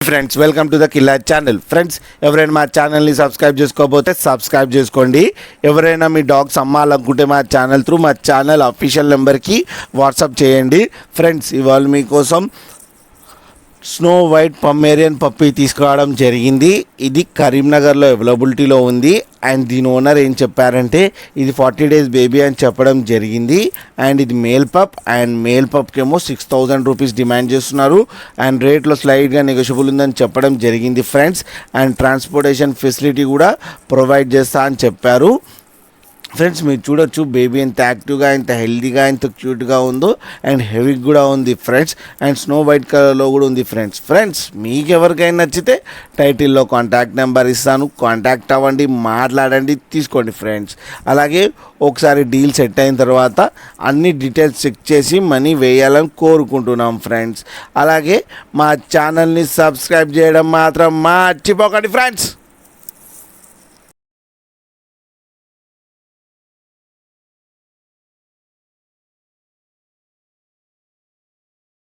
Friends welcome to the killer channel. Friends ఎవరైనా మా ఛానల్ని సబ్స్క్రైబ్ చేసుకోకపోతే సబ్స్క్రైబ్ చేసుకోండి. ఎవరైనా మీ డాగ్స్ అమ్మాలనుకుంటే మా ఛానల్ త్రూ మా ఛానల్ అఫీషియల్ నెంబర్కి వాట్సాప్ చేయండి. ఫ్రెండ్స్ ఇవాళ మీకోసం స్నో వైట్ పమ్మేరియన్ పప్పీ తీసుకురావడం జరిగింది. ఇది కరీంనగర్లో అవైలబిలిటీలో ఉంది. అండ్ దీని ఓనర్ ఏం చెప్పారంటే ఇది 40 days బేబీ అని చెప్పడం జరిగింది. అండ్ ఇది మేల్ పప్. అండ్ మేల్ పప్కి ఏమో 6,000 రూపీస్ డిమాండ్ చేస్తున్నారు. అండ్ రేట్లో స్లైడ్గా నెగోషియబుల్ ఉందని చెప్పడం జరిగింది ఫ్రెండ్స్. అండ్ ట్రాన్స్పోర్టేషన్ ఫెసిలిటీ కూడా ప్రొవైడ్ చేస్తా అని చెప్పారు. ఫ్రెండ్స్ మీరు చూడొచ్చు బేబీ ఎంత యాక్టివ్గా, ఎంత హెల్తీగా, ఎంత క్యూట్గా ఉందో. అండ్ హెవీ కూడా ఉంది ఫ్రెండ్స్. అండ్ స్నో వైట్ కలర్లో కూడా ఉంది ఫ్రెండ్స్ మీకు ఎవరికైనా నచ్చితే టైటిల్లో కాంటాక్ట్ నెంబర్ ఇస్తాను, కాంటాక్ట్ అవ్వండి, మాట్లాడండి, తీసుకోండి ఫ్రెండ్స్. అలాగే ఒకసారి డీల్ సెట్ అయిన తర్వాత అన్ని డీటెయిల్స్ చెక్ చేసి మనీ వేయాలని కోరుకుంటున్నాం ఫ్రెండ్స్. అలాగే మా ఛానల్ని సబ్స్క్రైబ్ చేయడం మాత్రం మర్చిపోకండి ఫ్రెండ్స్.